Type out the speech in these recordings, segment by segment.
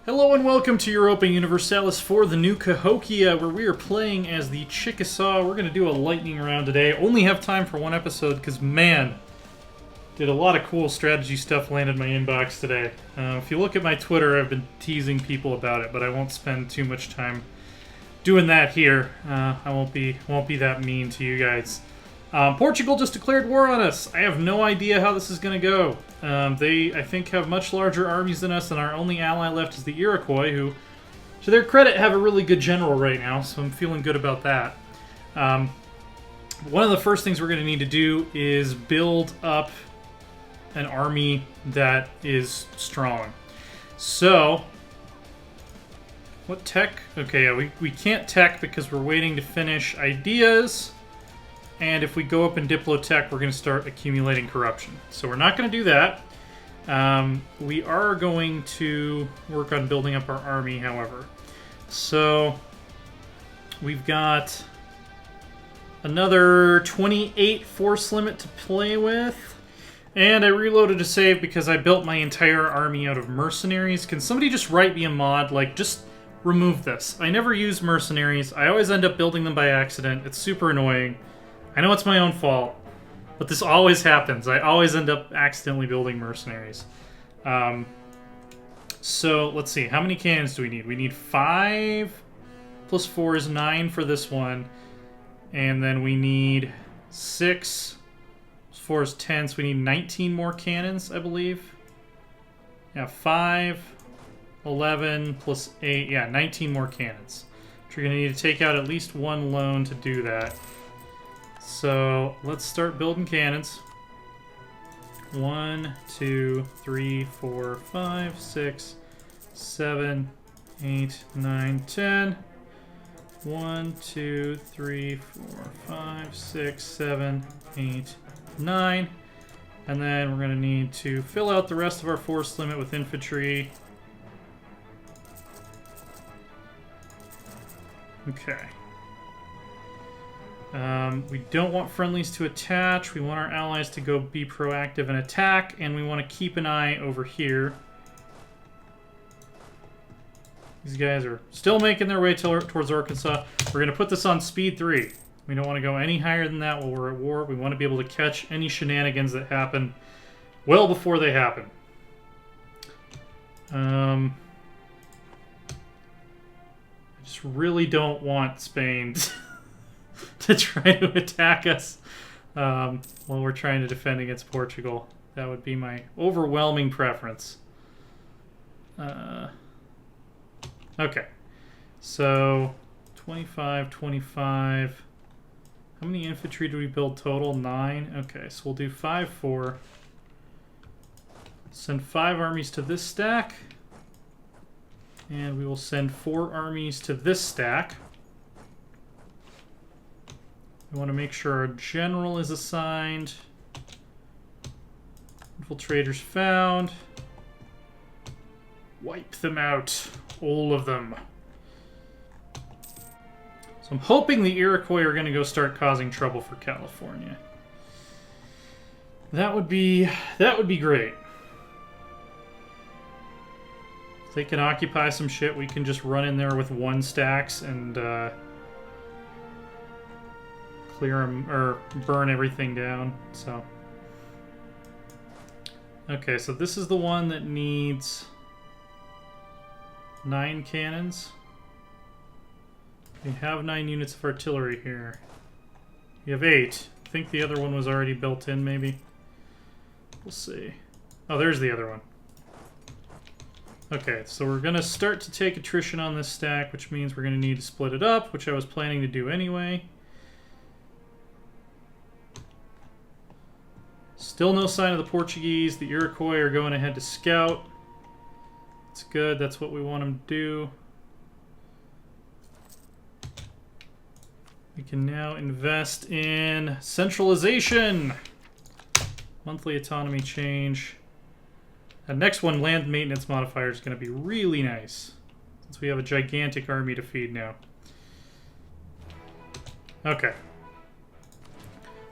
Hello and welcome to Europa Universalis for the new Cahokia, where we are playing as the Chickasaw. We're going to do a lightning round today. Only have time for one episode because, man, did a lot of cool strategy stuff land in my inbox today. If you look at my Twitter, I've been teasing people about it, but I won't spend too much time doing that here. I won't be that mean to you guys. Portugal just declared war on us. I have no idea how this is going to go. They, I think, have much larger armies than us, and our only ally left is the Iroquois, who, to their credit, have a really good general right now, so I'm feeling good about that. One of the first things we're going to need to do is build up an army that is strong. So, what tech? Okay, yeah, we can't tech because we're waiting to finish ideas. And if we go up in Diplotech, we're going to start accumulating corruption. So we're not going to do that. We are going to work on building up our army, however. So we've got another 28 force limit to play with. And I reloaded a save because I built my entire army out of mercenaries. Can somebody just write me a mod? Like, just remove this. I never use mercenaries. I always end up building them by accident. It's super annoying. I know it's my own fault, but this always happens. I always end up accidentally building mercenaries. So, let's see. How many cannons do we need? We need 5 plus 4 is 9 for this one. And then we need 6 plus 4 is 10, so we need 19 more cannons, I believe. Yeah, 5, 11 plus 8. Yeah, 19 more cannons. So you're going to need to take out at least one loan to do that. So let's start building cannons. 1, 2, 3, 4, 5, 6, 7, 8, 9, 10. 1, 2, 3, 4, 5, 6, 7, 8, 9. And then we're going to need to fill out the rest of our force limit with infantry. Okay. We don't want friendlies to attach. We want our allies to go be proactive and attack, and we want to keep an eye over here. These guys are still making their way towards Arkansas. We're going to put this on speed 3. We don't want to go any higher than that while we're at war. We want to be able to catch any shenanigans that happen well before they happen. I just really don't want Spain to try to attack us while we're trying to defend against Portugal. That would be my overwhelming preference. Okay. So, 25, 25. How many infantry do we build total? 9. Okay, so we'll do 5, 4. Send 5 armies to this stack. And we will send 4 armies to this stack. We want to make sure our general is assigned. Infiltrators found. Wipe them out. All of them. So I'm hoping the Iroquois are going to go start causing trouble for California. That would be great. If they can occupy some shit, we can just run in there with 1 stacks and clear them, or burn everything down. So, okay, so this is the one that needs 9 cannons. We have 9 units of artillery here. You have 8. I think the other one was already built in, maybe. We'll see. Oh, there's the other one. Okay, so we're going to start to take attrition on this stack, which means we're going to need to split it up, which I was planning to do anyway. Still no sign of the Portuguese. The Iroquois are going ahead to scout. It's good. That's what we want them to do. We can now invest in centralization. Monthly autonomy change. That next one, land maintenance modifier, is going to be really nice, since we have a gigantic army to feed now. Okay.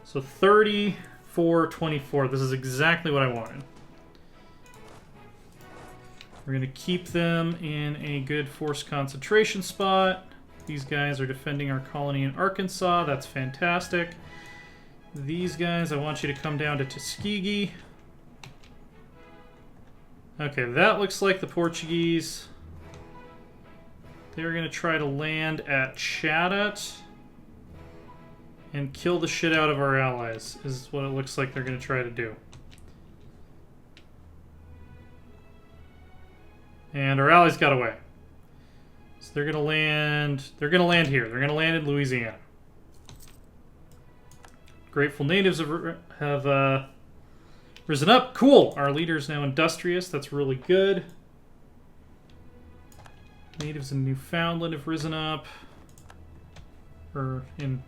So 34, 24. This is exactly what I wanted. We're going to keep them in a good force concentration spot. These guys are defending our colony in Arkansas. That's fantastic. These guys, I want you to come down to Tuskegee. Okay, that looks like the Portuguese. They're going to try to land at Chadat and kill the shit out of our allies, is what it looks like they're going to try to do. And our allies got away. So they're going to land... They're going to land here. They're going to land in Louisiana. Grateful natives have risen up. Cool! Our leader is now industrious. That's really good. Natives in Newfoundland have risen up. Or in...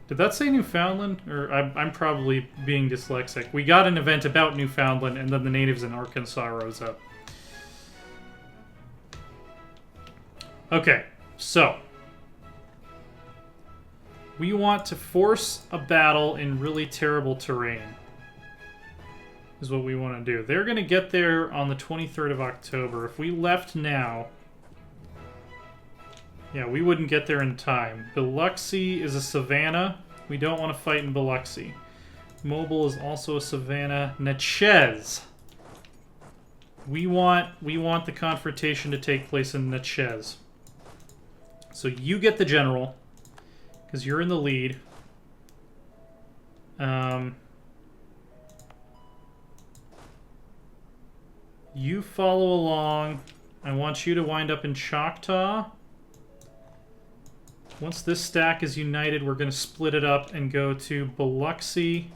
Did that say Newfoundland? Or I'm probably being dyslexic. We got an event about Newfoundland, and then the natives in Arkansas rose up. Okay, so... we want to force a battle in really terrible terrain. Is what we want to do. They're going to get there on the 23rd of October. If we left now... yeah, we wouldn't get there in time. Biloxi is a savanna. We don't want to fight in Biloxi. Mobile is also a savanna. Natchez. We want the confrontation to take place in Natchez. So you get the general, because you're in the lead. You follow along. I want you to wind up in Choctaw. Once this stack is united, we're going to split it up and go to Biloxi.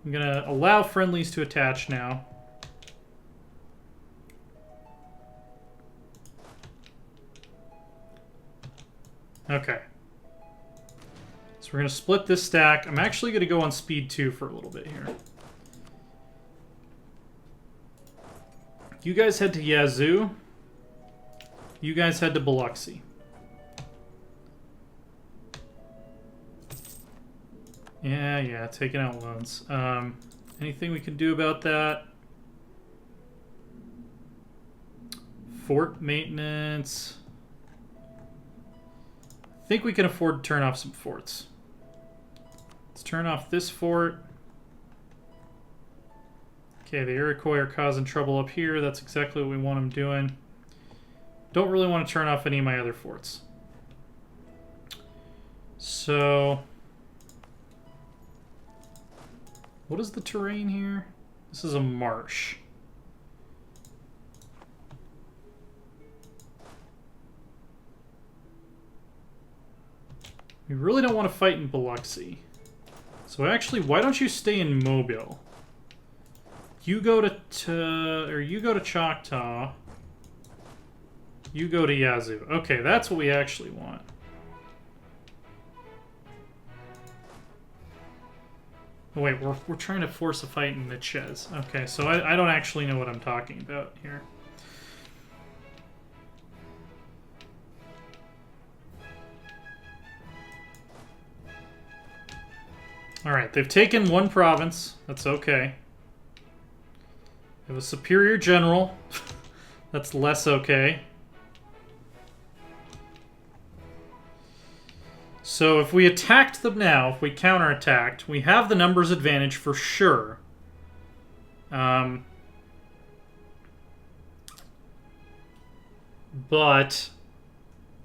I'm going to allow friendlies to attach now. Okay. So we're going to split this stack. I'm actually going to go on speed 2 for a little bit here. You guys head to Yazoo. You guys head to Biloxi. Yeah, taking out loans. Anything we can do about that? Fort maintenance. I think we can afford to turn off some forts. Let's turn off this fort. Okay, the Iroquois are causing trouble up here. That's exactly what we want them doing. Don't really want to turn off any of my other forts. So... what is the terrain here? This is a marsh. We really don't want to fight in Biloxi. So actually, why don't you stay in Mobile? You go to Choctaw. You go to Yazoo. Okay, that's what we actually want. Oh wait, we're trying to force a fight in Natchez. Okay, so I don't actually know what I'm talking about here. Alright, they've taken one province. That's okay. They have a superior general. That's less okay. So if we attacked them now, if we counterattacked, we have the numbers advantage for sure. But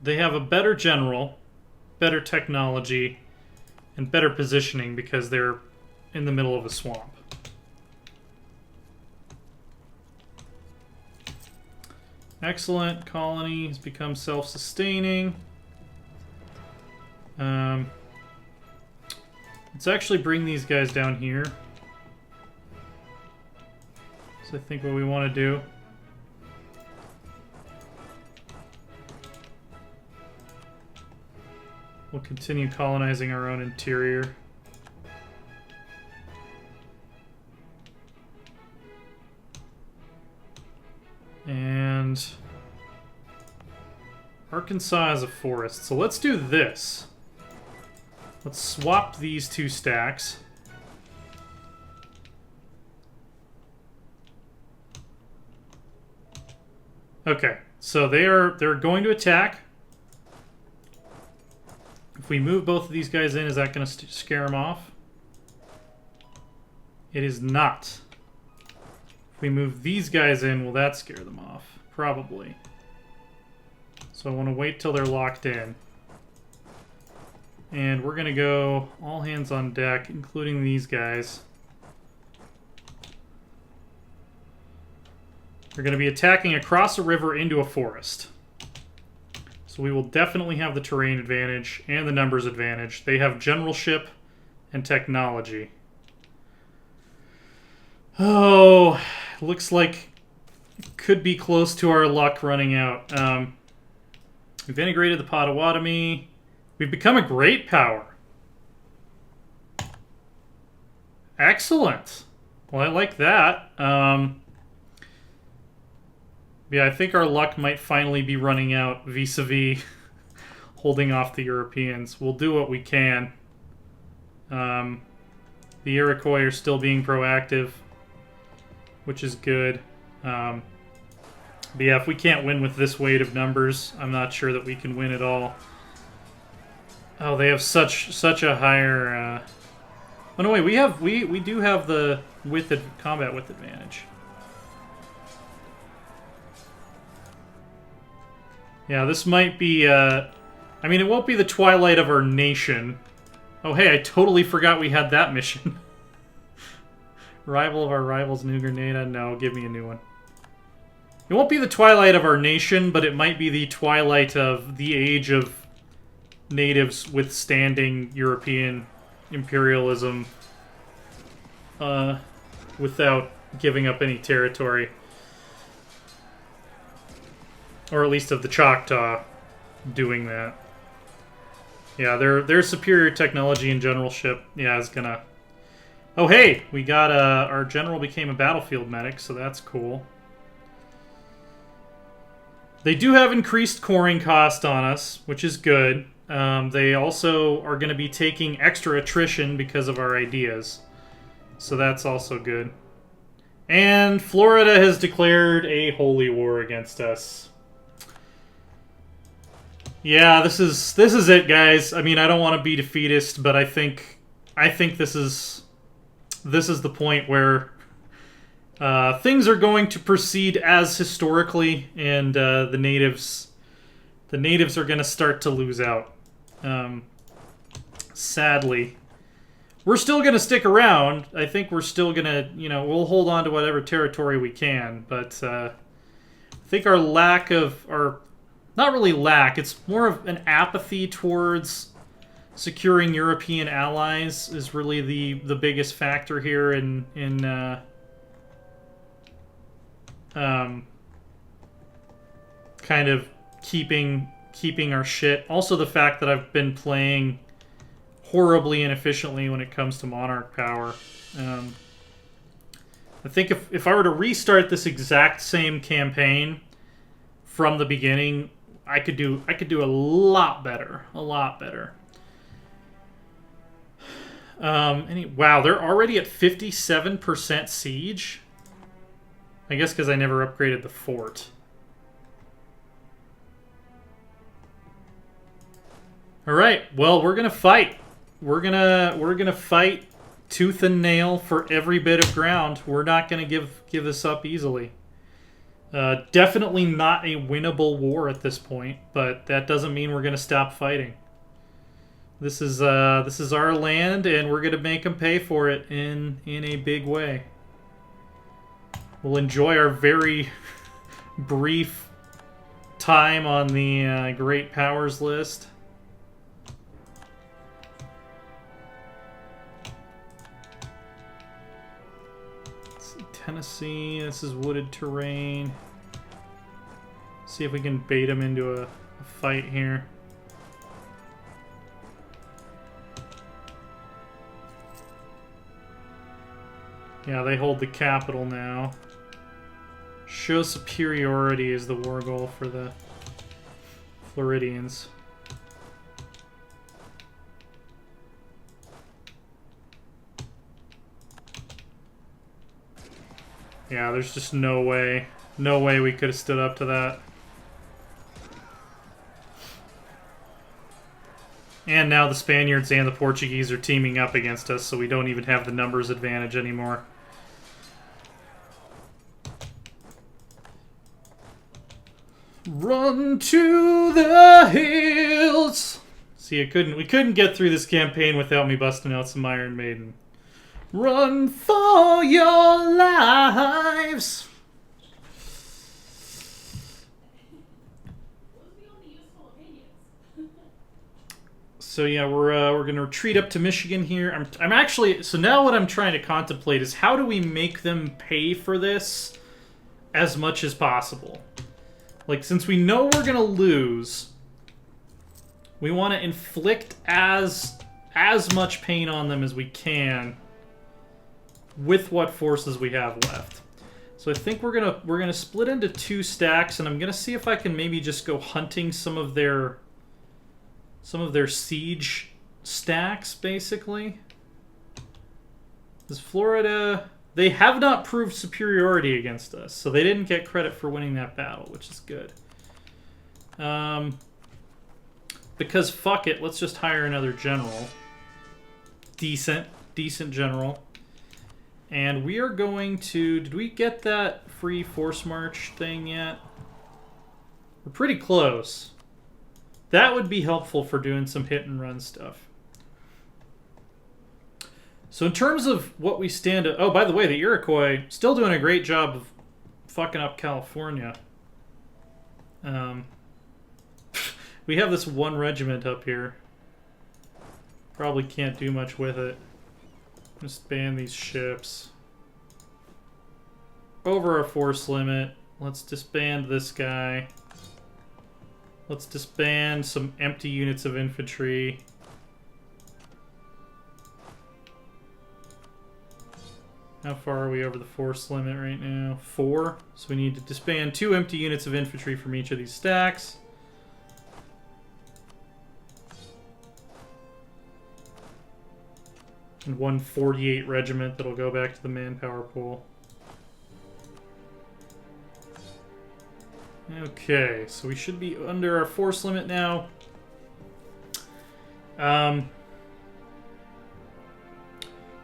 they have a better general, better technology, and better positioning because they're in the middle of a swamp. Excellent. Colony has become self-sustaining. Let's actually bring these guys down here. So I think what we want to do. We'll continue colonizing our own interior. And Arkansas is a forest. So let's do this. Let's swap these two stacks. Okay, so they're going to attack. If we move both of these guys in, is that going to scare them off? It is not. If we move these guys in, will that scare them off? Probably. So I want to wait till they're locked in. And we're going to go all hands on deck, including these guys. They're going to be attacking across a river into a forest. So we will definitely have the terrain advantage and the numbers advantage. They have generalship and technology. Oh, looks like it could be close to our luck running out. We've integrated the Potawatomi. We've become a great power. Excellent. Well, I like that. Yeah, I think our luck might finally be running out vis-a-vis holding off the Europeans. We'll do what we can. The Iroquois are still being proactive, which is good. But yeah, if we can't win with this weight of numbers, I'm not sure that we can win at all. Oh, they have such a higher... Oh no, wait, we do have the combat width advantage. Yeah, this might be, I mean, it won't be the twilight of our nation. Oh, hey, I totally forgot we had that mission. Rival of our rivals, New Grenada? No, give me a new one. It won't be the twilight of our nation, but it might be the twilight of the age of natives withstanding European imperialism without giving up any territory. Or at least of the Choctaw doing that. Yeah, their superior technology and generalship, yeah, is gonna... Oh, hey! We got, our general became a battlefield medic, so that's cool. They do have increased coring cost on us, which is good. They also are going to be taking extra attrition because of our ideas. So that's also good. And Florida has declared a holy war against us. Yeah, this is it, guys. I mean, I don't want to be defeatist, but I think this is the point where things are going to proceed as historically, and the natives are going to start to lose out. Sadly, we're still going to stick around. I think we're still going to, we'll hold on to whatever territory we can, but I think our lack of not really lack, it's more of an apathy towards securing European allies is really the biggest factor here in kind of keeping our shit. Also the fact that I've been playing horribly inefficiently when it comes to monarch power. I think if I were to restart this exact same campaign from the beginning, I could do a lot better. A lot better. Wow, they're already at 57% siege? I guess because I never upgraded the fort. Alright, well, we're gonna fight. We're gonna fight tooth and nail for every bit of ground. We're not gonna give this up easily. Definitely not a winnable war at this point, but that doesn't mean we're gonna stop fighting. This is our land, and we're gonna make them pay for it in a big way. We'll enjoy our very brief time on the Great Powers list. Tennessee, this is wooded terrain. See if we can bait them into a fight here. Yeah, they hold the capital now. Show superiority is the war goal for the Floridians. Yeah, there's just no way. No way we could have stood up to that. And now the Spaniards and the Portuguese are teaming up against us, so we don't even have the numbers advantage anymore. Run to the hills! See, we couldn't get through this campaign without me busting out some Iron Maiden. Run for your lives! So yeah, we're gonna retreat up to Michigan here. I'm actually, so now what I'm trying to contemplate is how do we make them pay for this as much as possible? Like, since we know we're gonna lose, we want to inflict as much pain on them as we can with what forces we have left. So I think we're gonna split into 2 stacks, and I'm gonna see if I can maybe just go hunting some of their siege stacks, basically. Is Florida... They have not proved superiority against us, so they didn't get credit for winning that battle, which is good. Because fuck it, let's just hire another general. Decent general. And we are going to... Did we get that free force march thing yet? We're pretty close. That would be helpful for doing some hit and run stuff. So in terms of what we stand at... Oh, by the way, the Iroquois still doing a great job of fucking up California. We have this 1 regiment up here. Probably can't do much with it. Just ban these ships. Over our force limit. Let's disband this guy. Let's disband some empty units of infantry. How far are we over the force limit right now? 4. So we need to disband 2 empty units of infantry from each of these stacks. And 148 regiment that'll go back to the manpower pool. Okay, so we should be under our force limit now.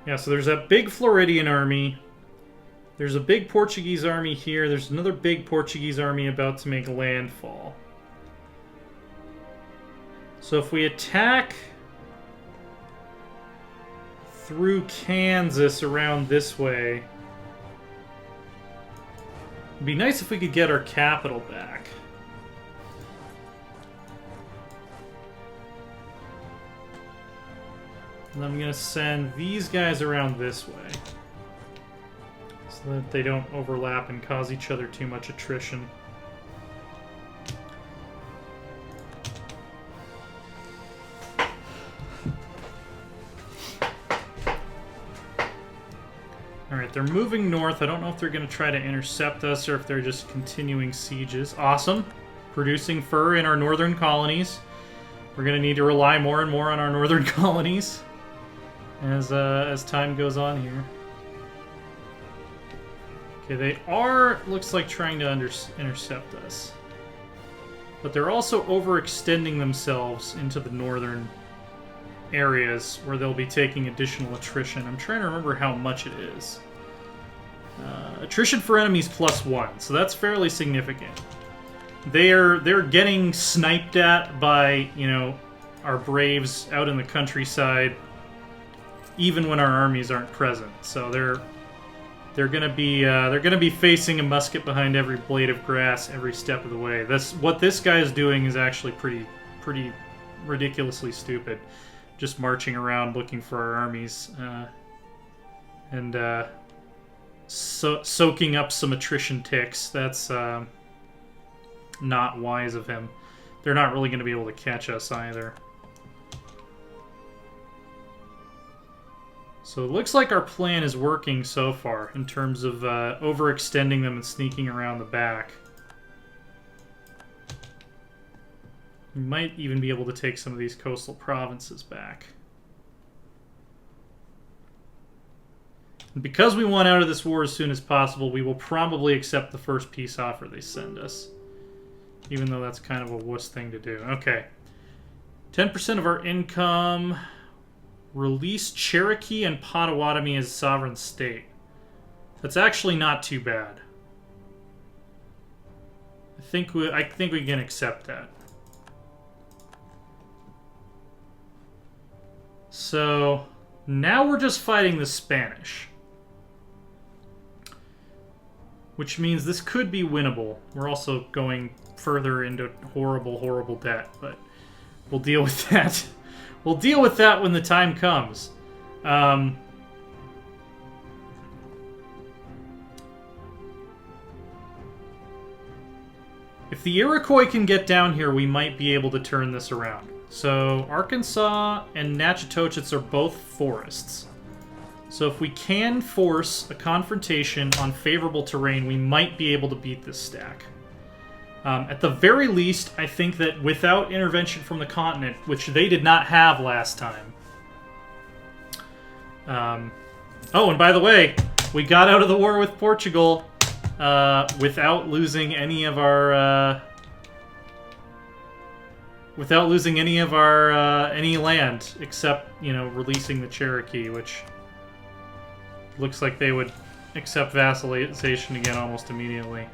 Yeah, so there's that big Floridian army. There's a big Portuguese army here. There's another big Portuguese army about to make landfall. So if we attack through Kansas around this way, it'd be nice if we could get our capital back. And I'm going to send these guys around this way, so that they don't overlap and cause each other too much attrition. Alright, they're moving north. I don't know if they're going to try to intercept us or if they're just continuing sieges. Awesome. Producing fur in our northern colonies. We're going to need to rely more and more on our northern colonies as time goes on here. Okay, they are, looks like, trying to intercept us. But they're also overextending themselves into the northern areas where they'll be taking additional attrition. I'm trying to remember how much it is. Attrition for enemies +1, so that's fairly significant. They're getting sniped at by, you know, our braves out in the countryside, even when our armies aren't present. So they're gonna be facing a musket behind every blade of grass every step of the way. What this guy is doing is actually pretty ridiculously stupid. Just marching around looking for our armies and soaking up some attrition ticks. That's not wise of him. They're not really going to be able to catch us either. So it looks like our plan is working so far in terms of overextending them and sneaking around the back. We might even be able to take some of these coastal provinces back. Because we want out of this war as soon as possible, we will probably accept the first peace offer they send us. Even though that's kind of a wuss thing to do. Okay. 10% of our income. Release Cherokee and Potawatomi as sovereign state. That's actually not too bad. I think we can accept that. So now we're just fighting the Spanish. Which means this could be winnable. We're also going further into horrible, horrible debt, but we'll deal with that. We'll deal with that when the time comes. If the Iroquois can get down here, we might be able to turn this around. So, Arkansas and Natchitoches are both forests. So if we can force a confrontation on favorable terrain, we might be able to beat this stack. At the very least, I think that without intervention from the continent, which they did not have last time... oh, and by the way, we got out of the war with Portugal without losing any of our... any land, except, you know, releasing the Cherokee, which looks like they would accept vassalization again almost immediately.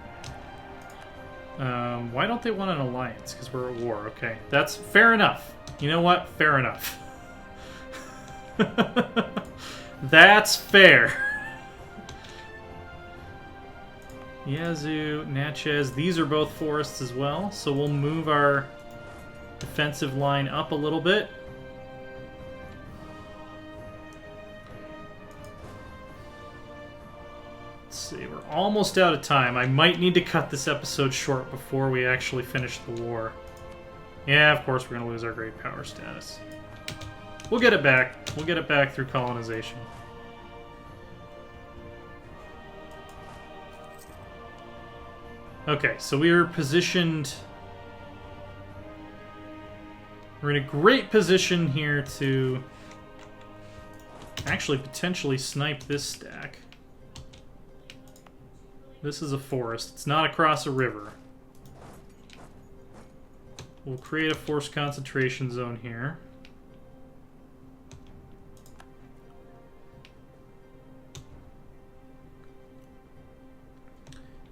Why don't they want an alliance? Because we're at war. Okay, that's fair enough. You know what? Fair enough. That's fair. Yazoo, Natchez, these are both forests as well, so we'll move our defensive line up a little bit. Let's see, we're almost out of time. I might need to cut this episode short before we actually finish the war. Yeah, of course we're going to lose our great power status. We'll get it back. We'll get it back through colonization. Okay, so we are positioned... We're in a great position here to actually potentially snipe this stack. This is a forest. It's not across a river. We'll create a forced concentration zone here.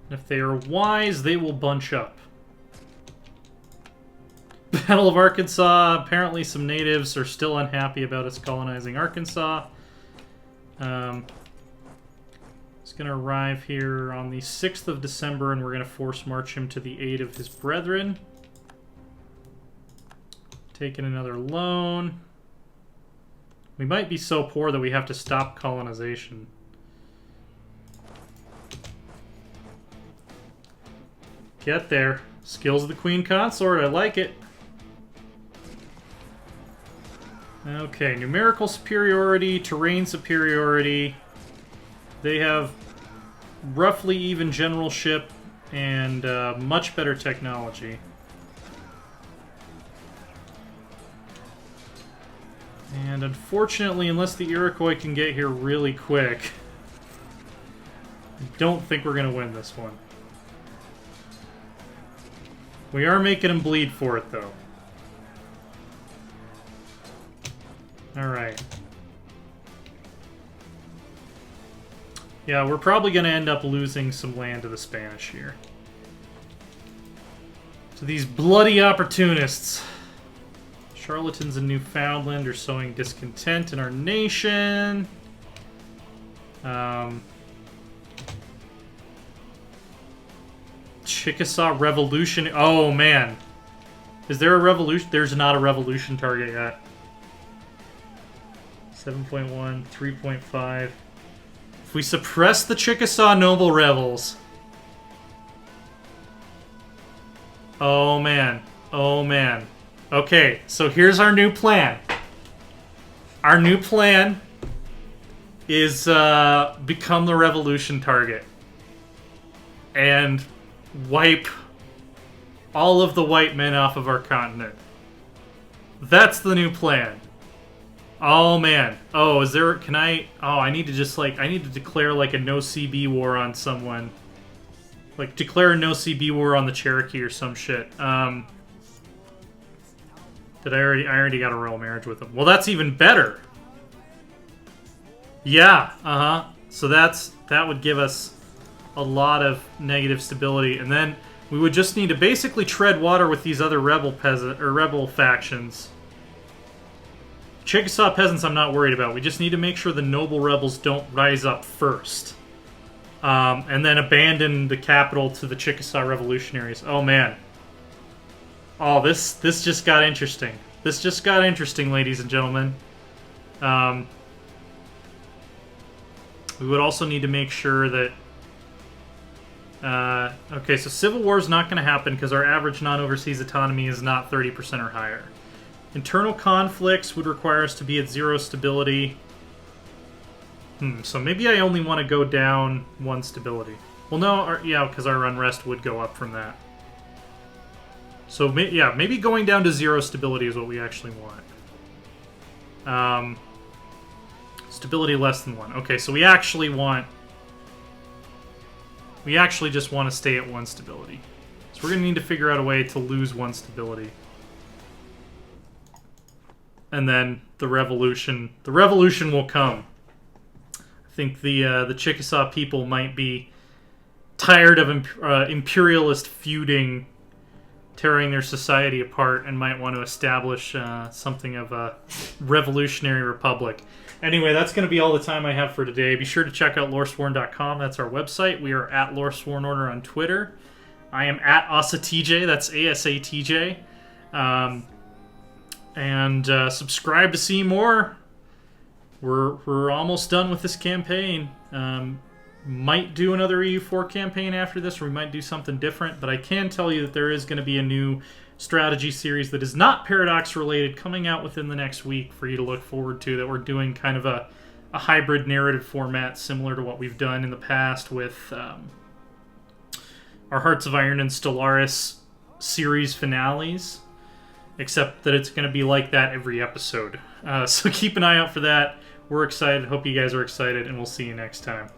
And if they are wise, they will bunch up. Battle of Arkansas. Apparently some natives are still unhappy about us colonizing Arkansas. He's going to arrive here on the 6th of December, and we're going to force march him to the aid of his brethren. Taking another loan. We might be so poor that we have to stop colonization. Get there. Skills of the Queen Consort. I like it. Okay, numerical superiority, terrain superiority. They have roughly even generalship and much better technology. And unfortunately, unless the Iroquois can get here really quick, I don't think we're going to win this one. We are making them bleed for it, though. Alright. Yeah, we're probably going to end up losing some land to the Spanish here. So these bloody opportunists. Charlatans in Newfoundland are sowing discontent in our nation. Chickasaw Revolution. Oh, man. Is there a revolution? There's not a revolution target yet. 7.1, 3.5. If we suppress the Chickasaw Noble Rebels... Oh, man. Oh, man. Okay, so here's our new plan. Our new plan is become the revolution target. And wipe all of the white men off of our continent. That's the new plan. Oh, man. Oh, is there... Can I... Oh, I need to just, like... I need to declare, like, a no-CB war on someone. Like, declare a no-CB war on the Cherokee or some shit. Did I already got a royal marriage with them. Well, that's even better. Yeah, uh-huh. So that would give us a lot of negative stability. And then we would just need to basically tread water with these other rebel factions. Chickasaw peasants I'm not worried about. We just need to make sure the noble rebels don't rise up first. And then abandon the capital to the Chickasaw revolutionaries. Oh, man. Oh, this just got interesting. This just got interesting, ladies and gentlemen. We would also need to make sure that... okay, so Civil War is not going to happen because our average non-overseas autonomy is not 30% or higher. Internal conflicts would require us to be at 0 stability. So maybe I only want to go down 1 stability. Well, no, yeah, because our unrest would go up from that. So, yeah, maybe going down to 0 stability is what we actually want. Stability less than 1. Okay, so we actually want... We actually just want to stay at 1 stability. So we're going to need to figure out a way to lose 1 stability. And then the revolution will come. I think the Chickasaw people might be tired of imperialist feuding, tearing their society apart, and might want to establish something of a revolutionary republic. Anyway, that's going to be all the time I have for today. Be sure to check out loresworn.com. That's our website. We are at Loresworn Order on Twitter. I am at AsaTJ. That's ASATJ. And subscribe to see more. We're almost done with this campaign. Might do another EU4 campaign after this, or we might do something different, but I can tell you that there is going to be a new strategy series that is not Paradox related coming out within the next week for you to look forward to, that we're doing kind of a hybrid narrative format similar to what we've done in the past with our Hearts of Iron and Stellaris series finales, except that it's going to be like that every episode. So keep an eye out for that. We're excited. Hope you guys are excited, and we'll see you next time.